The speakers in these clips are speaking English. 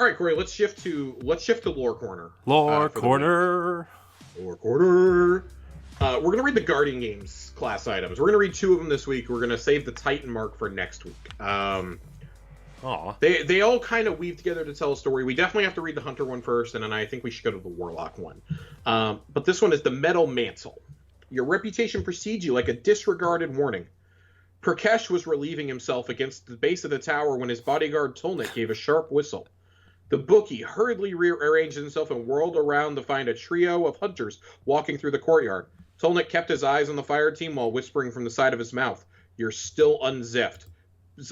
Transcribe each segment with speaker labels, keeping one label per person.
Speaker 1: All right, Corey. Let's shift to lore corner.
Speaker 2: Lore
Speaker 1: For the week.
Speaker 2: corner.
Speaker 1: Lore corner. We're gonna read the Guardian Games class items. We're gonna read 2 of them this week. We're gonna save the Titan mark for next week.
Speaker 2: Aw.
Speaker 1: They all kind of weave together to tell a story. We definitely have to read the Hunter one first, and then I think we should go to the Warlock one. But this one is the Metal Mantle. Your reputation precedes you like a disregarded warning. Prakash was relieving himself against the base of the tower when his bodyguard Tolnik gave a sharp whistle. The bookie hurriedly rearranged himself and whirled around to find a trio of hunters walking through the courtyard. Tolnik kept his eyes on the fire team while whispering from the side of his mouth, "You're still unzipped."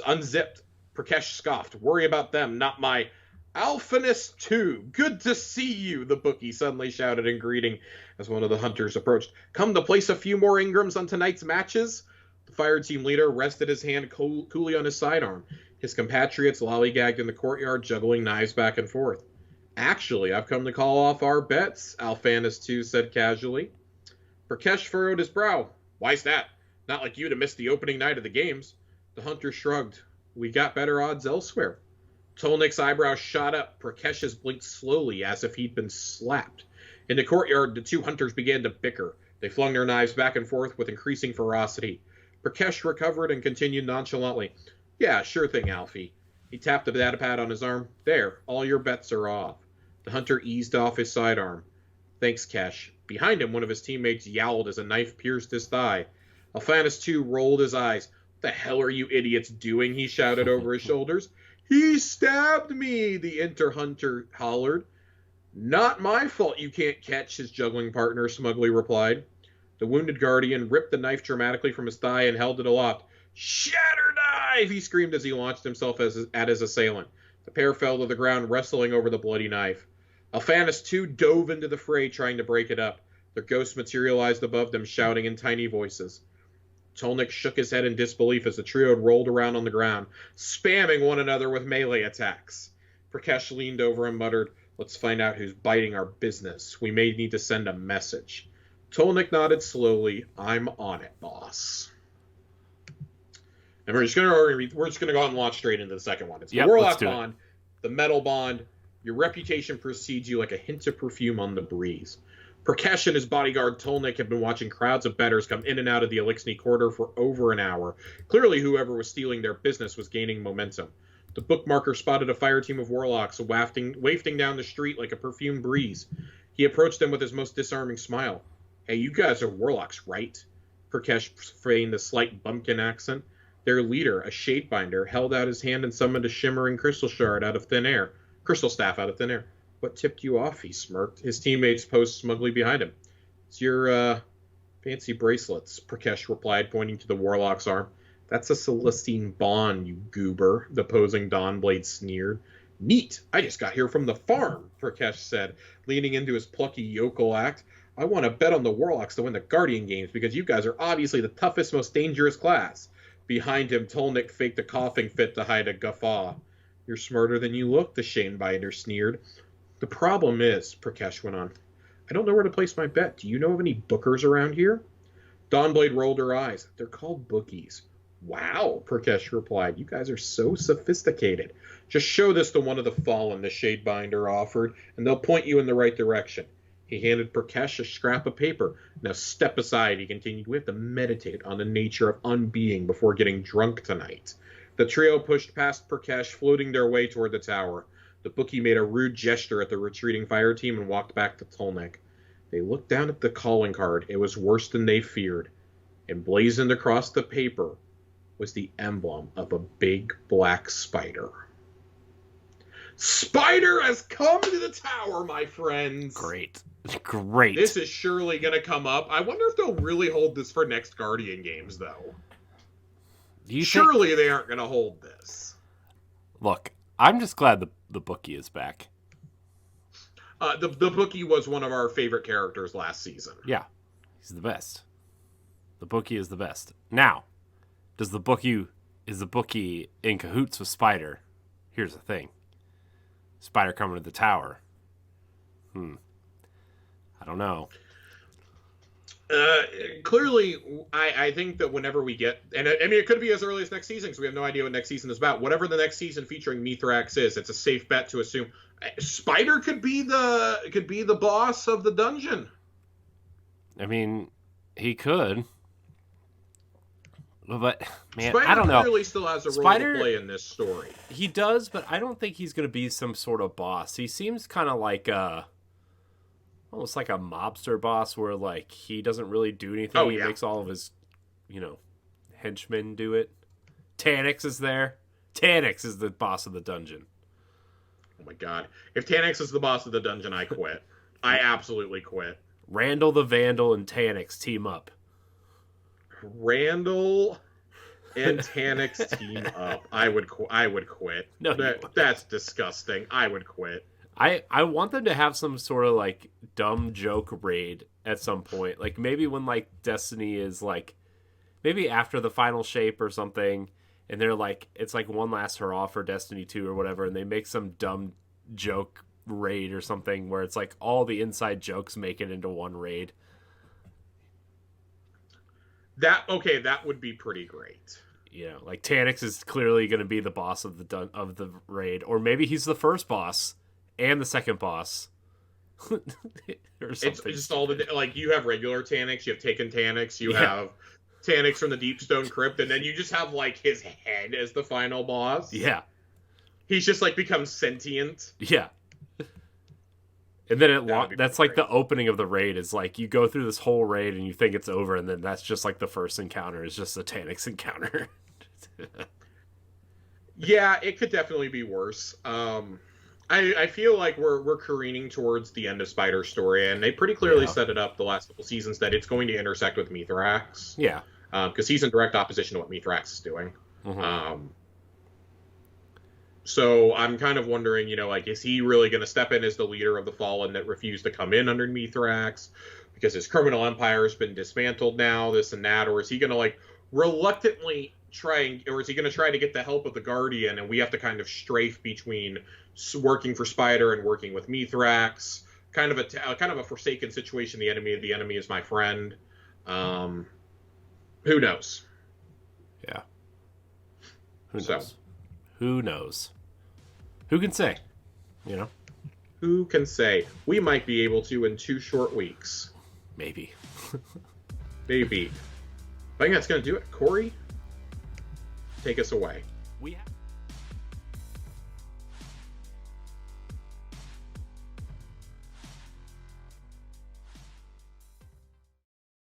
Speaker 1: Unzipped. Prakash scoffed. "Worry about them, not my Alphanist 2. Good to see you," the bookie suddenly shouted in greeting as one of the hunters approached. "Come to place a few more Ingrams on tonight's matches?" The fire team leader rested his hand coolly on his sidearm. His compatriots lollygagged in the courtyard, juggling knives back and forth. "Actually, I've come to call off our bets," Alphanus 2 said casually. Prakash furrowed his brow. "Why's that? Not like you to miss the opening night of the games." The hunter shrugged. "We got better odds elsewhere." Tolnik's eyebrows shot up. Prakesh's blinked slowly as if he'd been slapped. In the courtyard, the 2 hunters began to bicker. They flung their knives back and forth with increasing ferocity. Prakash recovered and continued nonchalantly. "Yeah, sure thing, Alfie." He tapped the datapad on his arm. "There, all your bets are off." The hunter eased off his sidearm. "Thanks, Kesh." Behind him, one of his teammates yowled as a knife pierced his thigh. Alphanus 2 rolled his eyes. "What the hell are you idiots doing?" he shouted over his shoulders. "He stabbed me," the inter-hunter hollered. "Not my fault you can't catch," his juggling partner smugly replied. The wounded guardian ripped the knife dramatically from his thigh and held it aloft. "Shatter knife!" he screamed as he launched himself at his assailant. The pair fell to the ground, wrestling over the bloody knife. Alphanus 2 dove into the fray, trying to break it up. Their ghosts materialized above them, shouting in tiny voices. Tolnik shook his head in disbelief as the trio rolled around on the ground, spamming one another with melee attacks. Prakash leaned over and muttered, "Let's find out who's biting our business. We may need to send a message." Tolnik nodded slowly. "I'm on it, boss." And we're just gonna go out and launch straight into the second one. It's the Warlock Bond, the Metal Bond. Your reputation precedes you like a hint of perfume on the breeze. Prakash and his bodyguard Tolnik have been watching crowds of bettors come in and out of the Elixni corridor for over an hour. Clearly, whoever was stealing their business was gaining momentum. The bookmarker spotted a fire team of warlocks wafting down the street like a perfumed breeze. He approached them with his most disarming smile. "Hey, you guys are warlocks, right?" Prakash feigned a slight bumpkin accent. Their leader, a shadebinder, held out his hand and summoned a shimmering crystal staff out of thin air. "What tipped you off?" he smirked. His teammates posed smugly behind him. "It's your, fancy bracelets," Prakash replied, pointing to the warlock's arm. "That's a Celestine bond, you goober," the posing Dawnblade sneered. "Neat! I just got here from the farm," Prakash said, leaning into his plucky yokel act. "I want to bet on the warlocks to win the Guardian Games because you guys are obviously the toughest, most dangerous class." Behind him, Tolnik faked a coughing fit to hide a guffaw. "You're smarter than you look," the Shanebinder sneered. "The problem is," Prakash went on, "I don't know where to place my bet. Do you know of any bookers around here?" Dawnblade rolled her eyes. "They're called bookies." "Wow," Prakash replied. "You guys are so sophisticated. Just show this to one of the fallen," the Shadebinder offered, "and they'll point you in the right direction." He handed Prakash a scrap of paper. "Now step aside," he continued. "We have to meditate on the nature of unbeing before getting drunk tonight." The trio pushed past Prakash, floating their way toward the tower. The bookie made a rude gesture at the retreating fire team and walked back to Tolnik. They looked down at the calling card. It was worse than they feared. Emblazoned across the paper was the emblem of a big black spider. Spider has come to the tower, my friends.
Speaker 2: Great.
Speaker 1: This is surely going to come up. I wonder if they'll really hold this for next Guardian Games, though. Surely they aren't going to hold this.
Speaker 2: Look, I'm just glad the bookie is back.
Speaker 1: The bookie was one of our favorite characters last season.
Speaker 2: Yeah, he's the best. The bookie is the best. Now, is the bookie in cahoots with Spider? Here's the thing. Spider coming to the tower. I don't know.
Speaker 1: Clearly, I think that whenever we get, and I mean, it could be as early as next season because we have no idea what next season is about. Whatever the next season featuring Mithrax is, it's a safe bet to assume Spider could be the boss of the dungeon.
Speaker 2: I mean, he could. But man,
Speaker 1: Spider
Speaker 2: I don't know.
Speaker 1: clearly still has a role to play in this story.
Speaker 2: He does, but I don't think he's going to be some sort of boss. He seems kind of like almost like a mobster boss, where like he doesn't really do anything.
Speaker 1: Oh,
Speaker 2: he
Speaker 1: yeah.
Speaker 2: makes all of his, henchmen do it. Tannix is there. Tannix is the boss of the dungeon.
Speaker 1: Oh my god! If Tannix is the boss of the dungeon, I quit. I absolutely quit.
Speaker 2: Randall the Vandal and Tannix team up.
Speaker 1: Randall and Tannix team up. I would quit.
Speaker 2: No,
Speaker 1: that's disgusting. I would quit.
Speaker 2: I want them to have some sort of like dumb joke raid at some point. Like maybe when like Destiny is like maybe after the final shape or something, and they're like it's like one last hurrah for Destiny 2 or whatever, and they make some dumb joke raid or something where it's like all the inside jokes make it into one raid.
Speaker 1: That would be pretty great.
Speaker 2: Like Tannix is clearly going to be the boss of the raid, or maybe he's the first boss and the second boss. Or something.
Speaker 1: It's just all the like you have regular Tannix, you have Taken Tannix, you have Tannix from the Deepstone Crypt, and then you just have like his head as the final boss.
Speaker 2: Yeah,
Speaker 1: he's just like becomes sentient.
Speaker 2: Yeah. And then that's like the opening of the raid is like you go through this whole raid and you think it's over, and then that's just like the first encounter is just a Tannix encounter.
Speaker 1: Yeah, it could definitely be worse. I feel like we're careening towards the end of Spider's story, and they pretty clearly set it up the last couple seasons that it's going to intersect with Mithrax.
Speaker 2: Yeah.
Speaker 1: Because he's in direct opposition to what Mithrax is doing.
Speaker 2: Mm-hmm.
Speaker 1: So I'm kind of wondering, like, is he really going to step in as the leader of the Fallen that refused to come in under Mithrax because his criminal empire has been dismantled now, this and that, or is he going to like reluctantly or is he going to try to get the help of the Guardian, and we have to kind of strafe between working for Spider and working with Mithrax, kind of a forsaken situation. The enemy is my friend. Who knows?
Speaker 2: Yeah. Who knows? Who knows? Who can say?
Speaker 1: Who can say? We might be able to in 2 short weeks.
Speaker 2: Maybe.
Speaker 1: Maybe. I think that's going to do it. Corey, take us away.
Speaker 2: We have